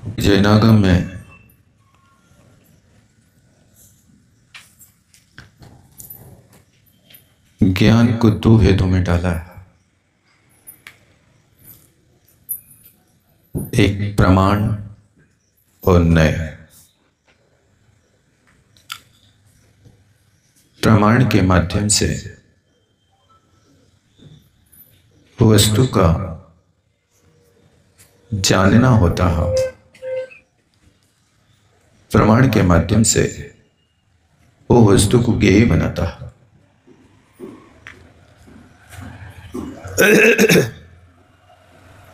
जैनागम में ज्ञान को दो भेदों में डाला है। एक प्रमाण और नय। प्रमाण के माध्यम से वस्तु का जानना होता है। प्रमाण के माध्यम से वो वस्तु को ज्ञेय बनाता है।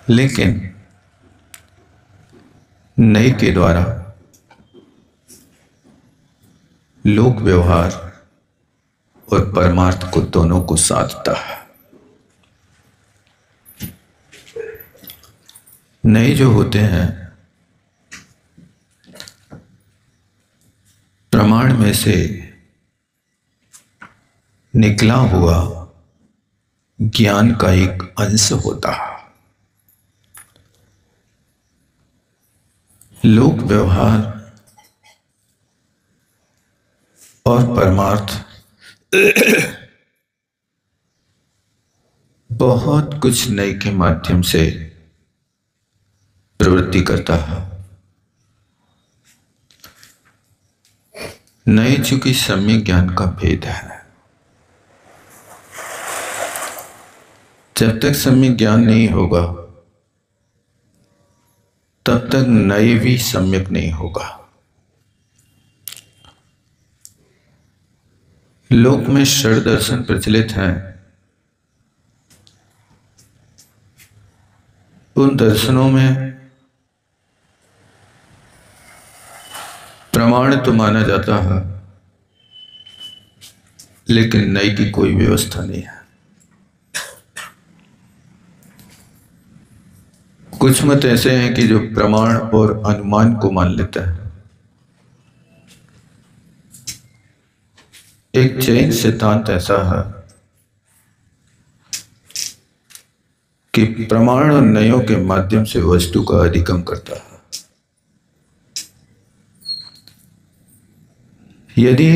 लेकिन नय के द्वारा लोक व्यवहार और परमार्थ को दोनों को साधता है। नय जो होते हैं प्रमाण में से निकला हुआ ज्ञान का एक अंश होता है। लोक व्यवहार और परमार्थ बहुत कुछ नय के माध्यम से प्रवृत्ति करता है। नय चूंकि सम्यक ज्ञान का भेद है, जब तक सम्यक ज्ञान नहीं होगा तब तक नय भी सम्यक नहीं होगा। लोक में षड दर्शन प्रचलित हैं। उन दर्शनों में प्रमाण तो माना जाता है, लेकिन नय की कोई व्यवस्था नहीं है। कुछ मत ऐसे हैं कि जो प्रमाण और अनुमान को मान लेता है। एक जैन सिद्धांत ऐसा है कि प्रमाण और नयों के माध्यम से वस्तु का अधिगम करता है। यदि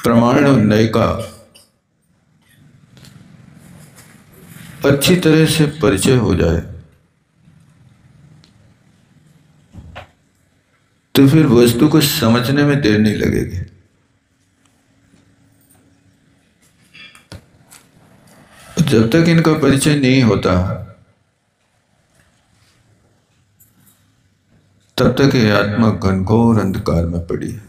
प्रमाण और नय का अच्छी तरह से परिचय हो जाए तो फिर वस्तु को समझने में देर नहीं लगेगी। जब तक इनका परिचय नहीं होता तब तक ये आत्मा घनघोर अंधकार में पड़ी है।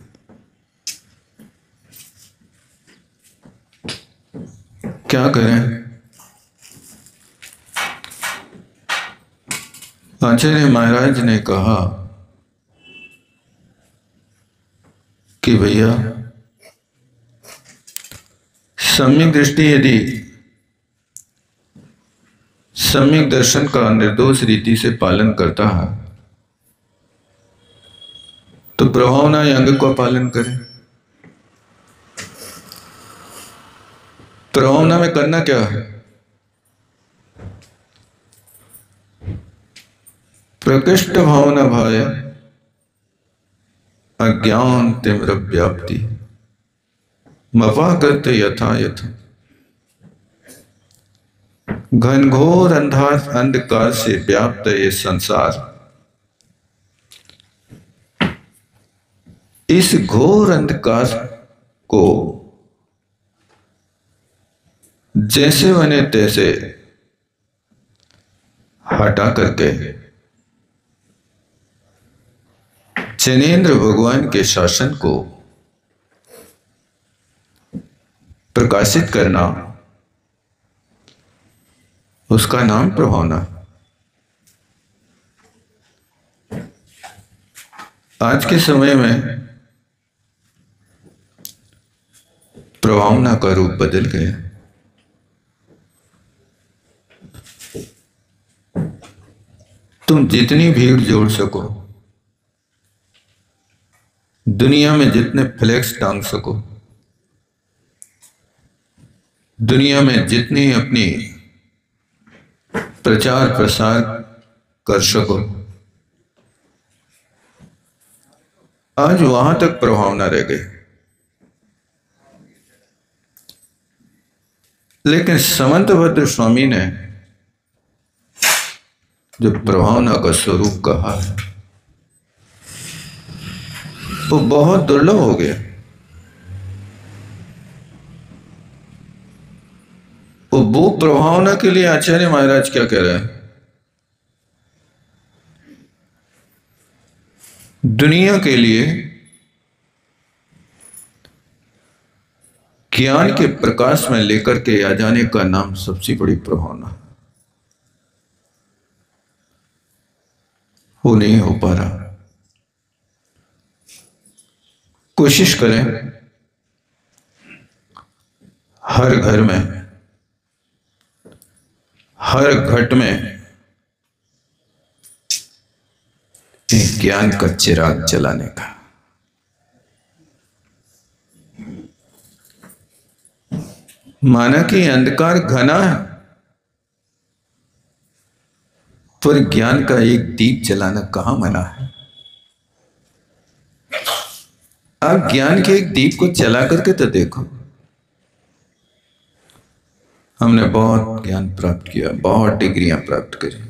क्या करें? आचार्य महाराज ने कहा कि भैया, सम्यक दृष्टि यदि सम्यक दर्शन का निर्दोष रीति से पालन करता है तो प्रभावना अंग का पालन करें। प्रभावना में करना क्या है? प्रकृष्ट भावना भाय अज्ञान तीव्र व्याप्ति मवा करते यथा यथा। घनघोर अंधकार से व्याप्त ये संसार, इस घोर अंधकार को जैसे बने तैसे हटा करके जैनेन्द्र भगवान के शासन को प्रकाशित करना, उसका नाम प्रभावना। आज के समय में प्रभावना का रूप बदल गया। तुम जितनी भीड़ जोड़ सको, दुनिया में जितने फ्लैक्स टांग सको, दुनिया में जितनी अपनी प्रचार प्रसार कर सको, आज वहां तक प्रभाव न रह गए। लेकिन समंतभद्र स्वामी ने जो प्रभावना का स्वरूप कहा है वो बहुत दुर्लभ हो गया। वो प्रभावना के लिए आचार्य महाराज क्या कह रहे हैं? दुनिया के लिए ज्ञान के प्रकाश में लेकर के आ जाने का नाम सबसे बड़ी प्रभावना। वो नहीं हो पा रहा। कोशिश करें हर घर में, हर घट में एक ज्ञान का चिराग जलाने का। माना कि अंधकार घना है, पर ज्ञान का एक दीप जलाना कहां मना है? आप ज्ञान के एक दीप को जला करके तो देखो। हमने बहुत ज्ञान प्राप्त किया, बहुत डिग्रियां प्राप्त करी,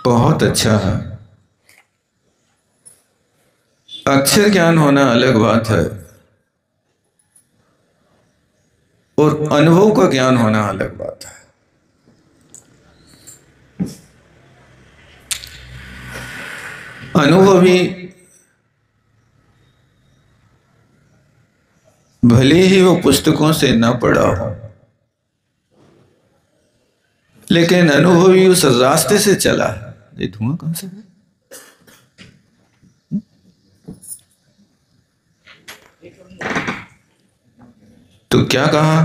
बहुत अच्छा है। अक्षर ज्ञान होना अलग बात है और अनुभव का ज्ञान होना अलग बात है। अनुभवी भले ही वो पुस्तकों से ना पढ़ा हो, लेकिन अनुभवी उस रास्ते से चला। ये धुआं कहां से है? तो क्या कहा?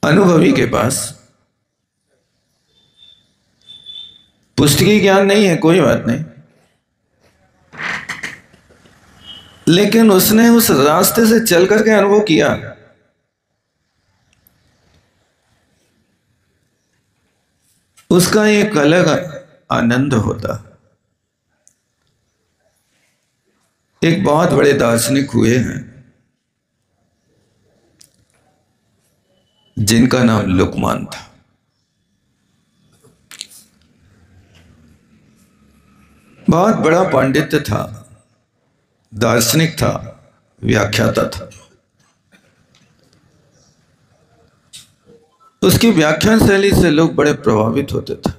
अनुभवी के पास पुस्तकीय ज्ञान नहीं है, कोई बात नहीं, लेकिन उसने उस रास्ते से चल करके अनुभव किया। उसका एक अलग आनंद होता। एक बहुत बड़े दार्शनिक हुए हैं जिनका नाम लुकमान था। बहुत बड़ा पांडित्य था, दार्शनिक था, व्याख्याता था। उसकी व्याख्यान शैली से लोग बड़े प्रभावित होते थे।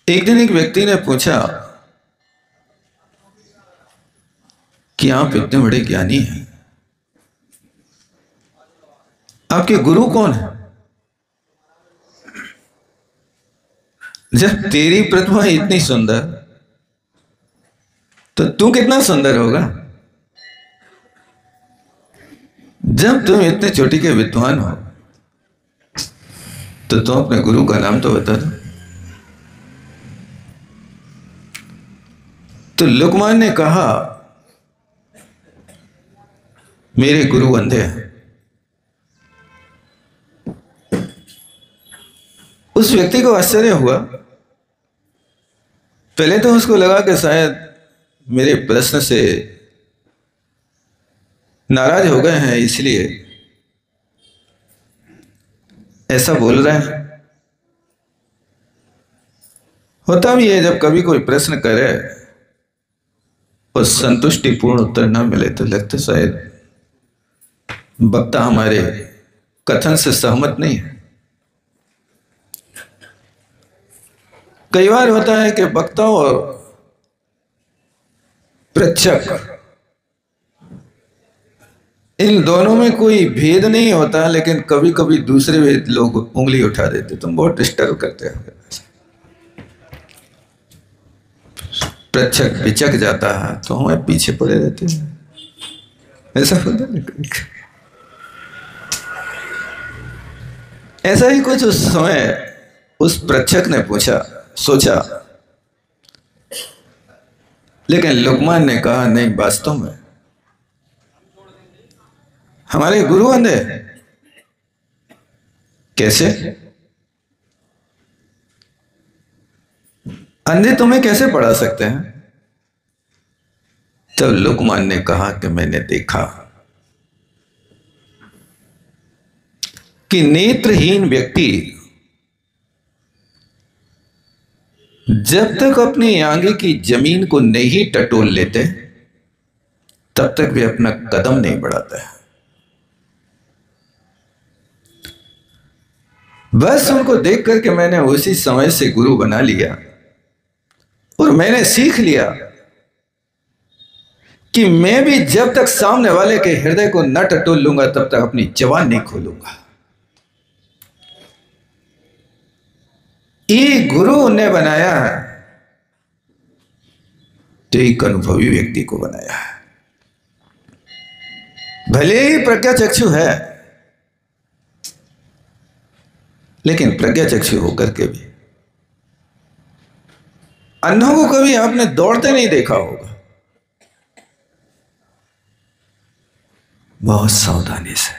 एक दिन एक व्यक्ति ने पूछा कि आप इतने बड़े ज्ञानी हैं, आपके गुरु कौन है? जब तेरी प्रतिभा इतनी सुंदर, तो तू कितना सुंदर होगा? जब तुम इतने चोटी के विद्वान हो, तो तुम अपने गुरु का नाम तो बता दो। तो लुकमान ने कहा, मेरे गुरु अंधे हैं। उस व्यक्ति को आश्चर्य हुआ। पहले तो उसको लगा कि शायद मेरे प्रश्न से नाराज हो गए हैं, इसलिए ऐसा बोल रहे हैं। होता भी है, जब कभी कोई प्रश्न करे और संतुष्टिपूर्ण उत्तर ना मिले तो लगता शायद वक्ता हमारे कथन से सहमत नहीं है। कई बार होता है कि वक्ता और प्रेक्षक, इन दोनों में कोई भेद नहीं होता, लेकिन कभी कभी दूसरे भेद लोग उंगली उठा देते, तुम बहुत डिस्टर्ब करते हो। प्रेक्षक बिचक जाता है तो हमें पीछे पड़े रहते हैं, ऐसा होता है। ऐसा ही कुछ उस समय उस प्रेक्षक ने सोचा, लेकिन लुकमान ने कहा, नहीं, वास्तव में हमारे गुरु अंधे। कैसे? अंधे तुम्हें कैसे पढ़ा सकते हैं? तब लुकमान ने कहा कि मैंने देखा कि नेत्रहीन व्यक्ति जब तक अपनी आगे की जमीन को नहीं टटोल लेते तब तक वे अपना कदम नहीं बढ़ाते। बस उनको देख करके मैंने उसी समय से गुरु बना लिया और मैंने सीख लिया कि मैं भी जब तक सामने वाले के हृदय को न टटोल लूंगा तब तक अपनी जबान नहीं खोलूंगा। ये गुरु ने बनाया है तो एक अनुभवी व्यक्ति को बनाया है। भले ही प्रज्ञा चक्षु है, लेकिन प्रज्ञा चक्षु होकर के भी अंधों को कभी आपने दौड़ते नहीं देखा होगा। बहुत सावधानी से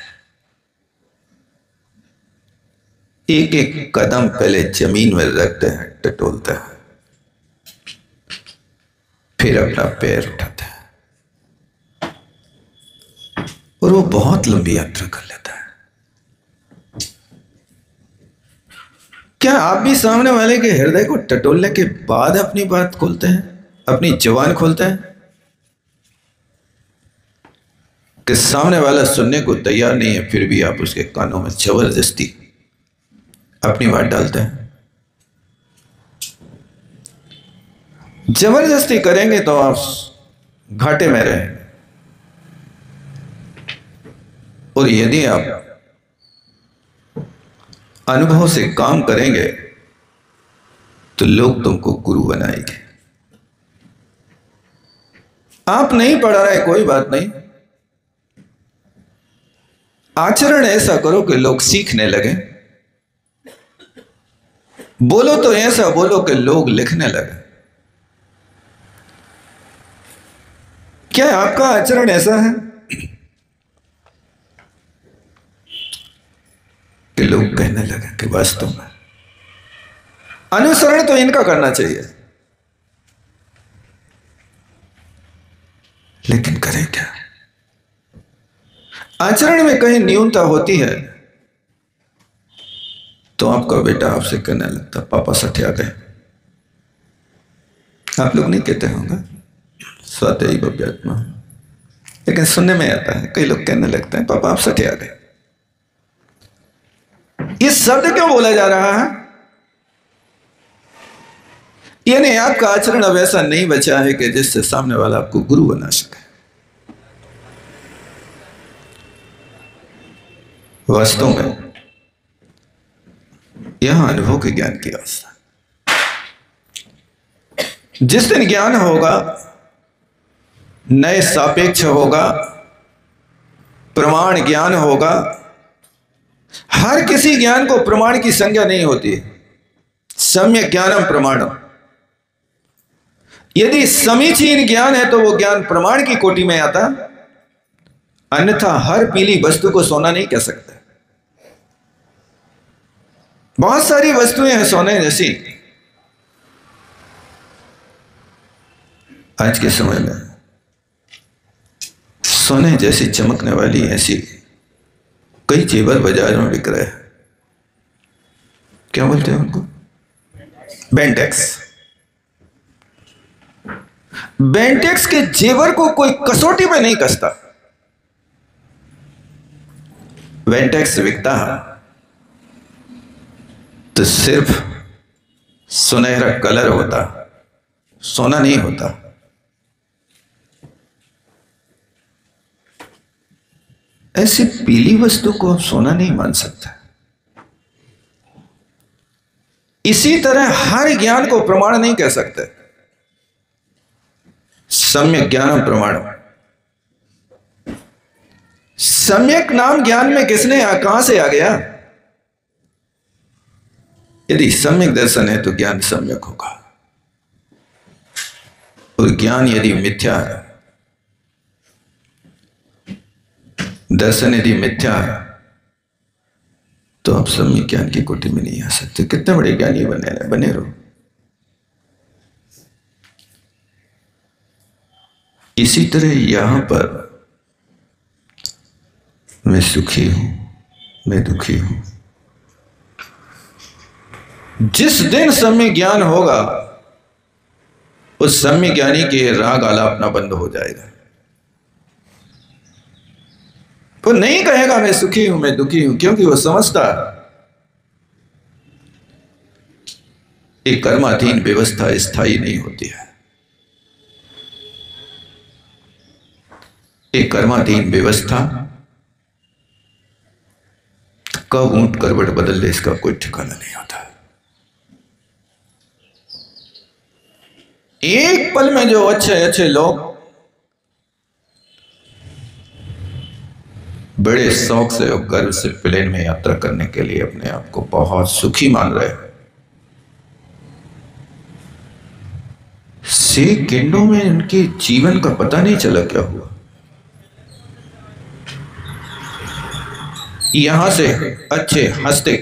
एक एक कदम पहले जमीन में रखते हैं, टटोलते हैं, फिर अपना पैर उठाते हैं और वो बहुत लंबी यात्रा कर लेता है। क्या आप भी सामने वाले के हृदय को टटोलने के बाद अपनी बात खोलते हैं, अपनी जुबान खोलते हैं? कि सामने वाला सुनने को तैयार नहीं है फिर भी आप उसके कानों में जबरदस्ती अपनी बात डालते हैं? जबरदस्ती करेंगे तो आप घाटे में रहेंगे, और यदि आप अनुभव से काम करेंगे तो लोग तुमको गुरु बनाएंगे। आप नहीं पढ़ा रहे कोई बात नहीं, आचरण ऐसा करो कि लोग सीखने लगे। बोलो तो ऐसा बोलो कि लोग लिखने लगे। क्या आपका आचरण ऐसा है कि लोग कहने लगे कि वास्तव में अनुसरण तो इनका करना चाहिए, लेकिन करें क्या? आचरण में कहीं न्यूनता होती है तो आपका बेटा आपसे कहने लगता पापा सठिया गए। आप लोग नहीं कहते होंगे स्वतः भव्यात्मा, लेकिन सुनने में आता है कई लोग कहने लगते हैं पापा आप सठिया गए। ये शब्द क्यों बोला जा रहा है? यानी आपका आचरण अब ऐसा नहीं बचा है कि जिससे सामने वाला आपको गुरु बना सके। वास्तव में यहां अनुभव के ज्ञान की अवस्था, जिस दिन ज्ञान होगा नए सापेक्ष होगा, प्रमाण ज्ञान होगा। हर किसी ज्ञान को प्रमाण की संज्ञा नहीं होती है। सम्यक ज्ञानम प्रमाणम, यदि समीचीन ज्ञान है तो वो ज्ञान प्रमाण की कोटि में आता, अन्यथा हर पीली वस्तु को सोना नहीं कह सकते। बहुत सारी वस्तुएं हैं सोने जैसी। आज के समय में सोने जैसी चमकने वाली ऐसी कई जेवर बाजार में बिक रहे हैं। क्या बोलते हैं उनको? बेंटेक्स। बेंटेक्स के जेवर को कोई कसौटी में नहीं कसता। बेंटेक्स बिकता है तो सिर्फ सुनहरा कलर होता, सोना नहीं होता। ऐसी पीली वस्तु को आप सोना नहीं मान सकता। इसी तरह हर ज्ञान को प्रमाण नहीं कह सकते। सम्यक ज्ञानम प्रमाणम, सम्यक नाम ज्ञान में किसने कहां से आ गया? यदि सम्यक दर्शन है तो ज्ञान सम्यक होगा, और ज्ञान यदि मिथ्या है, दर्शन यदि मिथ्या है तो आप सम्यक ज्ञान की कोटि में नहीं आ सकते। कितने बड़े ज्ञानी बने रहो। इसी तरह यहां पर मैं सुखी हूं, मैं दुखी हूं। जिस दिन सम्यक ज्ञान होगा उस सम्यक ज्ञानी के राग आलापना बंद हो जाएगा। वो नहीं कहेगा मैं सुखी हूं, मैं दुखी हूं, क्योंकि वो समझता एक कर्माधीन व्यवस्था स्थायी नहीं होती है। एक कर्माधीन व्यवस्था कब ऊंट करवट बदल ले इसका कोई ठिकाना नहीं होता। एक पल में जो अच्छे अच्छे लोग बड़े शौक से और गर्व से प्लेन में यात्रा करने के लिए अपने आप को बहुत सुखी मान रहे हैं, सेकंडों में उनके जीवन का पता नहीं चला क्या हुआ। यहां से अच्छे हंसते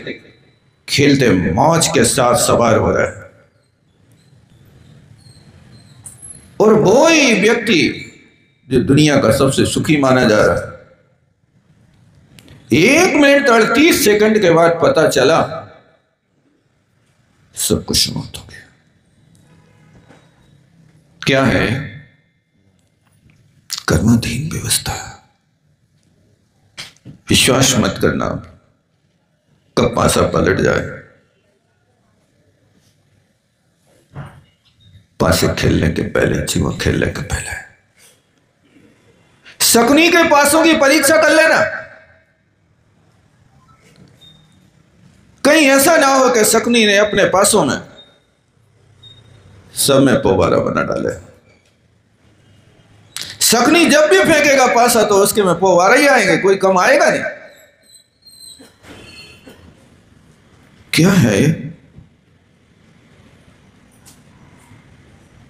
खेलते मौज के साथ सवार हो रहे हैं, और वो ही व्यक्ति जो दुनिया का सबसे सुखी माना जा रहा है, 1 मिनट 38 सेकंड के बाद पता चला सब कुछ समाप्त हो गया। क्या है? कर्माधीन व्यवस्था। विश्वास मत करना कब पासा पलट जाए। पासे खेलने के पहले, जुआ खेलने के पहले शकुनी के पासों की परीक्षा कर लेना। कहीं ऐसा ना हो कि शकुनी ने अपने पासों में सब में पोबारा बना डाले। शकुनी जब भी फेंकेगा पासा तो उसके में पोबारा ही आएंगे, कोई कम आएगा नहीं। क्या है?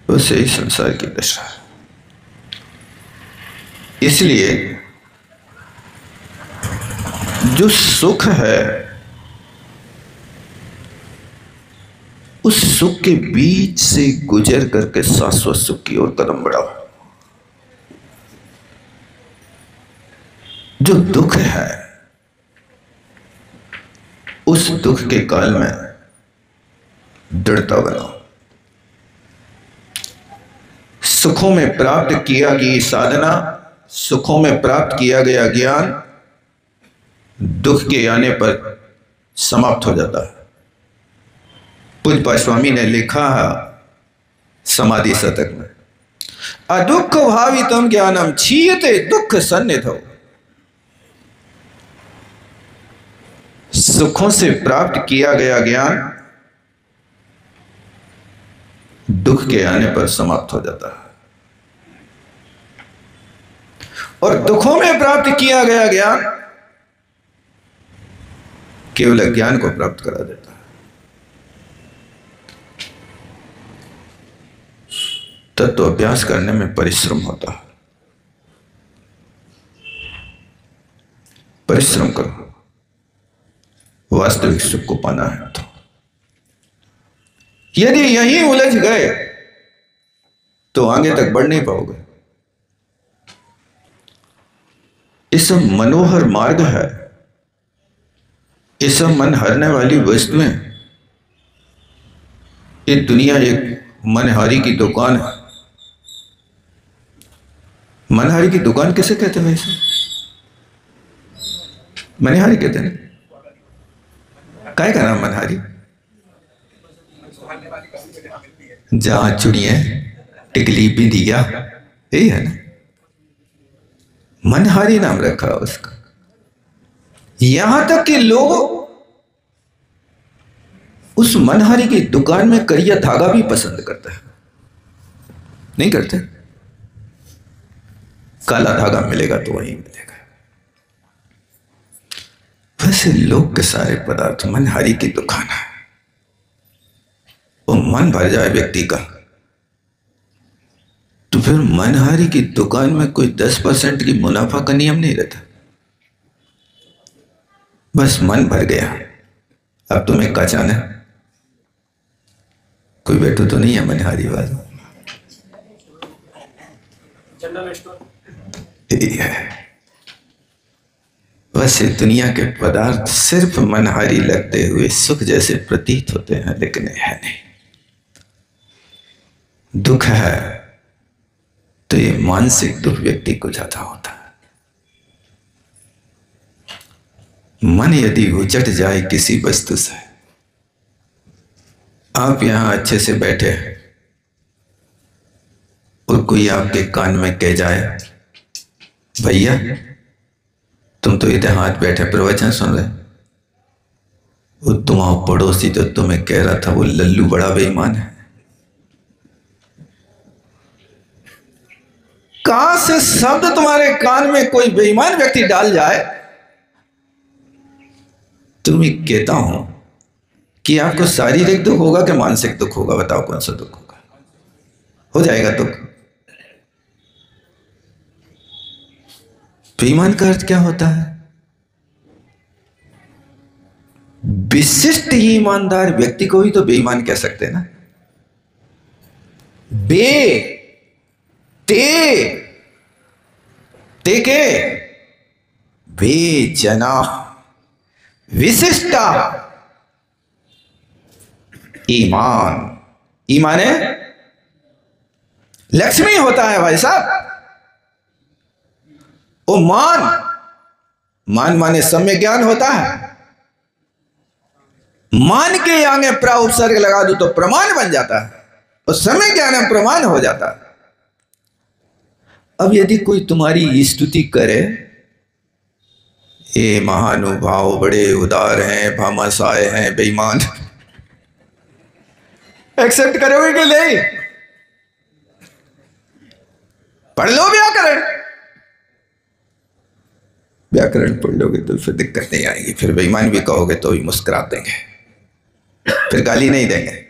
उसे ही संसार की दशा। इसलिए जो सुख है उस सुख के बीच से गुजर करके शाश्वत सुख की ओर कदम बढ़ाओ। जो दुख है उस दुख के काल में दृढ़ता बनाओ। सुखों में प्राप्त किया गई साधना, सुखों में प्राप्त किया गया ज्ञान दुख के आने पर समाप्त हो जाता है। पूज्य स्वामी ने लिखा है समाधि शतक में, अदुख भावितम ज्ञानम क्षीयते दुख सन्निधौ। सुखों से प्राप्त किया गया ज्ञान दुख के आने पर समाप्त हो जाता है, और दुखों में प्राप्त किया गया ज्ञान केवल ज्ञान को प्राप्त करा देता है। तत्व अभ्यास करने में परिश्रम होता है। परिश्रम करो, वास्तविक सुख को पाना है तो। यदि यहीं उलझ गए तो आगे तक बढ़ नहीं पाओगे। इस मनोहर मार्ग है, इस मन हरने वाली वस्तुएं। ये दुनिया एक मनहारी की दुकान है। मनहारी की दुकान किसे कहते हैं वैसे? मनहारी कहते हैं। काय का नाम मनहारी? जहां चुड़िया टिकली बिंदिया, यही है ना, मनहारी नाम रखा उसका। यहां तक कि लोग उस मनहारी की दुकान में करिया धागा भी पसंद करता है। नहीं करते? काला धागा मिलेगा तो वही मिलेगा। वैसे लोग के सारे पदार्थ मनहारी की दुकान है। वो मन भर जाए व्यक्ति का तो फिर मनहारी की दुकान में कोई 10% की मुनाफा का नियम नहीं रहता। बस मन भर गया। अब तुम्हें क्या जाना? कोई बैठो तो नहीं है मनहारी वाला? वैसे दुनिया के पदार्थ सिर्फ मनहारी लगते हुए सुख जैसे प्रतीत होते हैं, लेकिन है नहीं। दुख है तो ये मानसिक दुख व्यक्ति को ज्यादा होता है। मन यदि उचट जाए किसी वस्तु से, आप यहां अच्छे से बैठे हैं और कोई आपके कान में कह जाए, भैया तुम तो इधर हाथ बैठे प्रवचन सुन रहे, वो तुम्हारा पड़ोसी जो तुम्हें कह रहा था वो लल्लू बड़ा बेईमान है। कहां से शब्द तुम्हारे कान में कोई बेईमान व्यक्ति डाल जाए, तुम्हें कहता हूं कि आपको शारीरिक दुख होगा कि मानसिक दुख होगा? बताओ कौन सा दुख होगा? हो जाएगा दुख। बेईमान का अर्थ क्या होता है? विशिष्ट ईमानदार व्यक्ति को ही तो बेईमान कह सकते हैं ना। के बेजना विशिष्टा ईमान है लक्ष्मी होता है भाई साहब। वो मान माने सम्य ज्ञान होता है। मान के आगे प्रा उपसर्ग लगा दो तो प्रमाण बन जाता है और सम्य ज्ञान में प्रमाण हो जाता है। अब यदि कोई तुम्हारी स्तुति करे, ये महानुभाव बड़े उदार हैं, भामाशाह हैं, बेईमान, एक्सेप्ट करोगे कि नहीं? पढ़ लो व्याकरण पढ़ लोगे तो फिर दिक्कत नहीं आएगी। फिर बेईमान भी कहोगे तो भी मुस्कुरा देंगे, फिर गाली नहीं देंगे।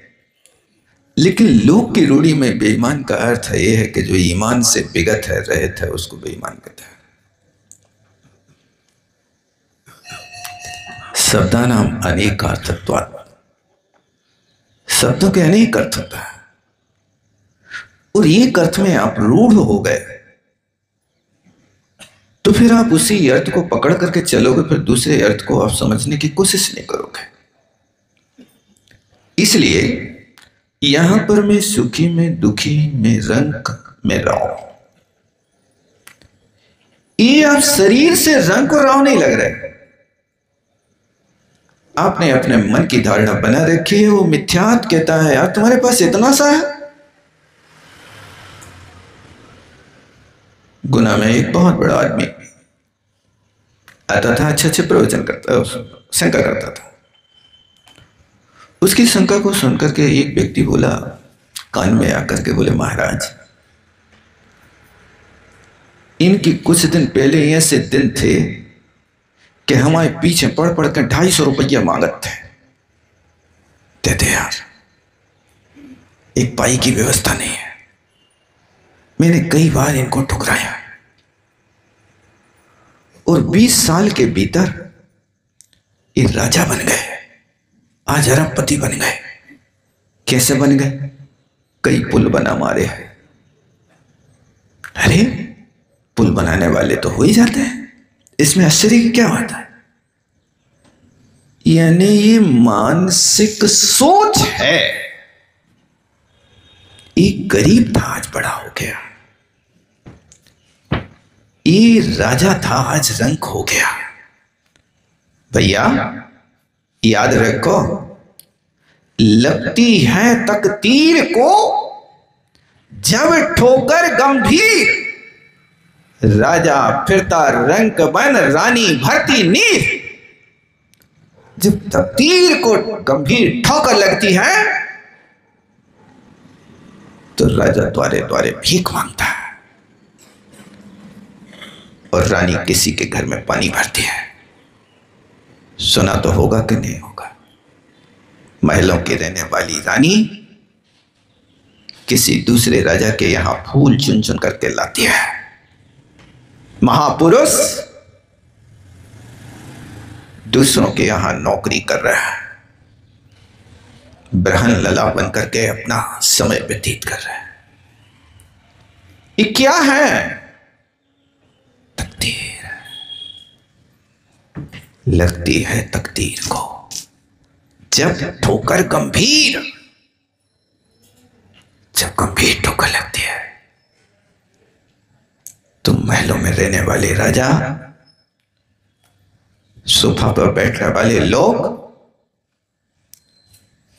लेकिन लोक की रूढ़ी में बेईमान का अर्थ यह है कि जो ईमान से विगत है, रहित है, उसको बेईमान कहता है। शब्दानाम अनेक अर्थत्वात्, शब्दों के अनेक अर्थ होता है और एक अर्थ में आप रूढ़ हो गए तो फिर आप उसी अर्थ को पकड़ करके चलोगे, फिर दूसरे अर्थ को आप समझने की कोशिश नहीं करोगे। इसलिए यहां पर मैं सुखी में दुखी में रंग में राव, ये आप शरीर से रंग और राव नहीं लग रहे। आपने अपने मन की धारणा बना रखी है, वो मिथ्यात कहता है यार तुम्हारे पास इतना सा है। गुना में एक बहुत बड़ा आदमी आता था, अच्छे प्रवचन करता, शंका करता था। उसकी शंका को सुनकर के एक व्यक्ति बोला, कान में आकर के बोले, महाराज इनकी कुछ दिन पहले ऐसे दिन थे कि हमारे पीछे पड़ पड़ कर 250 रुपया मांगत थे, देते यार, एक पाई की व्यवस्था नहीं है। मैंने कई बार इनको ठुकराया और 20 साल के भीतर ये राजा बन गए, आज अरबपति बन गए। कैसे बन गए? कई पुल बना मारे हैं। अरे पुल बनाने वाले तो हो ही जाते हैं, इसमें आश्चर्य की क्या बात है? यानी ये मानसिक सोच है। एक गरीब था आज बड़ा हो गया, ये राजा था आज रंक हो गया। भैया याद रखो, लगती है तकदीर को जब ठोकर गंभीर, राजा फिरता रंक बन रानी भरती नीर। जब तकदीर को गंभीर ठोकर लगती है तो राजा द्वारे द्वारे भीख मांगता है और रानी किसी के घर में पानी भरती है। सुना तो होगा कि नहीं होगा, महलों की रहने वाली रानी किसी दूसरे राजा के यहां फूल चुन चुन करके लाती है। महापुरुष दूसरों के यहां नौकरी कर रहा है, ब्रहण लला बन करके अपना समय व्यतीत कर रहा है। ये क्या है? तकदीर। लगती है तकदीर को जब ठोकर गंभीर, जब गंभीर ठोकर लगती है तो महलों में रहने वाले राजा, सोफा पर बैठने वाले लोग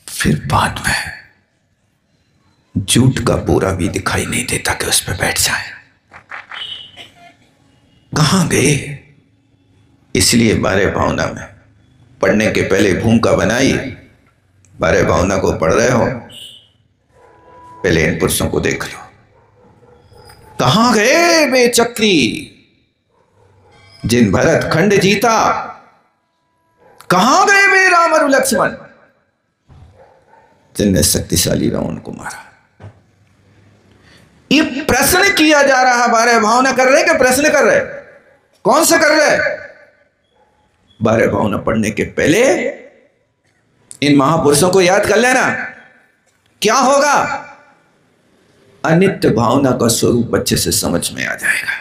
फिर बाद में जूट का बोरा भी दिखाई नहीं देता कि उस पर बैठ जाए। कहां गए? इसलिए 12 भावना में पढ़ने के पहले भूमिका बनाई। 12 भावना को पढ़ रहे हो, पहले इन पुरुषों को देख लो। कहां गए वे चक्री जिन भरत खंड जीता? कहां गए वे राम और लक्ष्मण जिनने शक्तिशाली रावण को मारा? ये प्रश्न किया जा रहा है। 12 भावना कर रहे कि प्रश्न कर रहे? कौन सा कर रहे? 12 भावना पढ़ने के पहले इन महापुरुषों को याद कर लेना। क्या होगा? अनित्य भावना का स्वरूप अच्छे से समझ में आ जाएगा।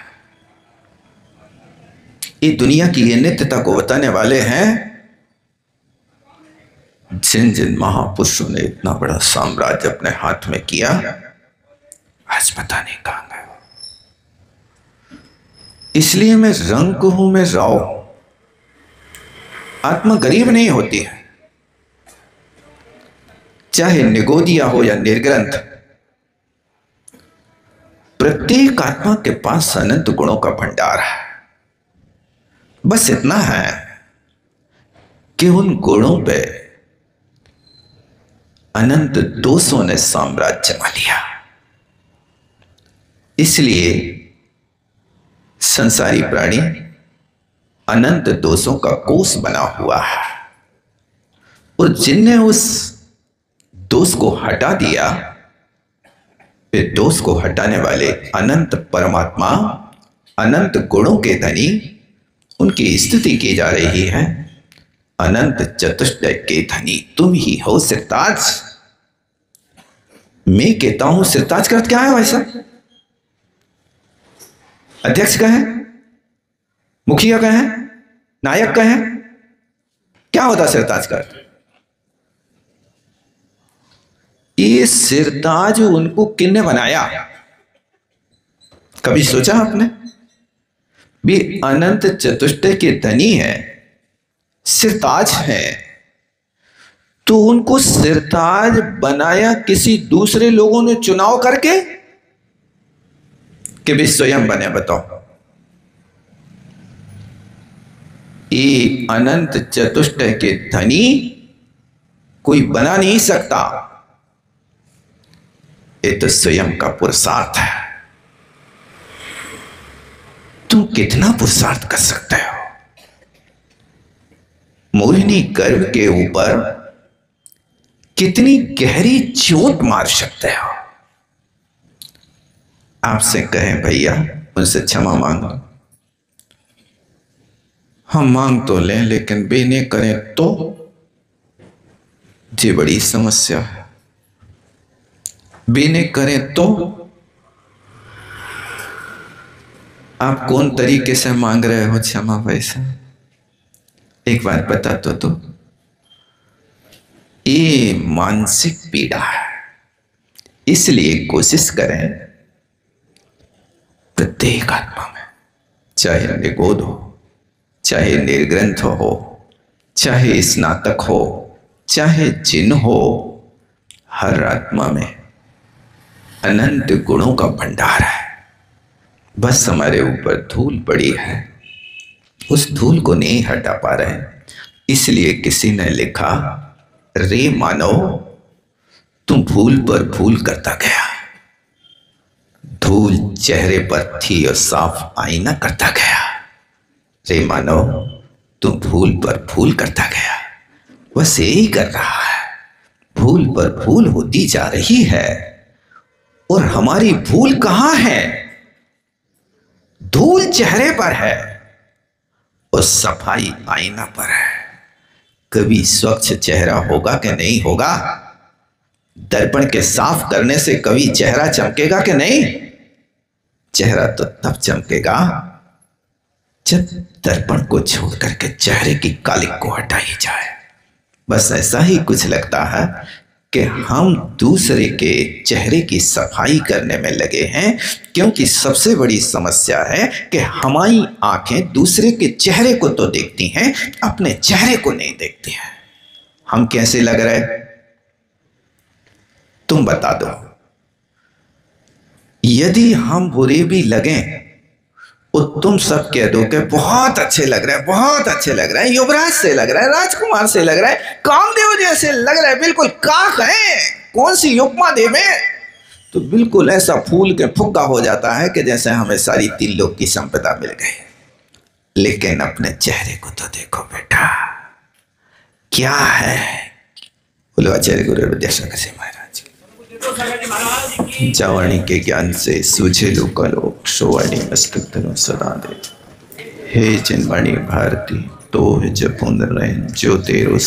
ये दुनिया की ये नित्यता को बताने वाले हैं जिन जिन महापुरुषों ने इतना बड़ा साम्राज्य अपने हाथ में किया, आज पता नहीं कहां गए। इसलिए मैं रंग हूं, मैं राव। आत्मा गरीब नहीं होती है, चाहे निगोदिया हो या निर्ग्रंथ। प्रत्येक आत्मा के पास अनंत गुणों का भंडार है। बस इतना है कि उन गुणों पे अनंत दोषों ने साम्राज्य जमा लिया। इसलिए संसारी प्राणी अनंत दोषों का कोष बना हुआ है, और जिनने उस दोष को हटा दिया, वे दोष को हटाने वाले अनंत परमात्मा, अनंत गुणों के धनी, उनकी स्तुति की जा रही है। अनंत चतुष्टय के धनी तुम ही हो सिरताज। मैं कहता हूं सिरताज का अर्थ क्या है भाई साहब? अध्यक्ष का है, मुखिया का है, नायक का है? क्या होता सिरताज का अर्थ? ये सिरताज उनको किसने बनाया? कभी सोचा आपने? भी अनंत चतुष्टय के धनी है, सिरताज है, तो उनको सिरताज बनाया किसी दूसरे लोगों ने चुनाव करके कि भी स्वयं बने? बताओ। ये अनंत चतुष्टय के धनी कोई बना नहीं सकता, ये तो स्वयं का पुरुषार्थ है। तुम कितना पुरुषार्थ कर सकते हो? मोहिनी गर्भ के ऊपर कितनी गहरी चोट मार सकते हो? आपसे कहें भैया उनसे क्षमा मांगो, हम मांग तो लें लेकिन बेने करें तो ये बड़ी समस्या है। बेने करें तो आप कौन तरीके से मांग रहे हो क्षमा भाई साहब? एक बात बता तो ये मानसिक पीड़ा है। इसलिए कोशिश करें प्रत्येक आत्मा में, चाहे निगोद हो, चाहे निर्ग्रंथ हो, चाहे स्नातक हो, चाहे जिन हो, हर आत्मा में अनंत गुणों का भंडार है। बस हमारे ऊपर धूल पड़ी है, उस धूल को नहीं हटा पा रहे हैं। इसलिए किसी ने लिखा, रे मानव तुम भूल पर भूल करता गया, धूल चेहरे पर थी और साफ आईना करता गया। रे मानव तुम भूल पर भूल करता गया। बस यही कर रहा है, भूल पर भूल होती जा रही है। और हमारी भूल कहां है? धूल चेहरे पर है और सफाई आईना पर है। कभी स्वच्छ चेहरा होगा कि नहीं होगा? दर्पण के साफ करने से कभी चेहरा चमकेगा कि नहीं? चेहरा तो तब चमकेगा जब दर्पण को छोड़ करके चेहरे की कालिक को हटाई जाए। बस ऐसा ही कुछ लगता है कि हम दूसरे के चेहरे की सफाई करने में लगे हैं, क्योंकि सबसे बड़ी समस्या है कि हमारी आंखें दूसरे के चेहरे को तो देखती हैं, अपने चेहरे को नहीं देखती हैं। हम कैसे लग रहे, तुम बता दो। यदि हम बुरे भी लगें तो तुम सब कह दो कि बहुत अच्छे लग रहे हैं, बहुत अच्छे लग रहे हैं, युवराज से लग रहा है, राजकुमार से लग रहा है, कामदेव जैसे लग रहा है, बिल्कुल काक है, कौन सी उपमा देवे। तो बिल्कुल ऐसा फूल के फुग्गा हो जाता है कि जैसे हमें सारी 3 लोक की संपदा मिल गई। लेकिन अपने चेहरे को तो देखो बेटा, क्या है। बोलो आचार्य गुरु विद्यासागर जी महाराज जावाणी के ज्ञान से सूझे लोकालोक, सोवाणी मस्तक धरो सदा दे। हे जिनवाणी भारती तो जपो नरैन जो तेरो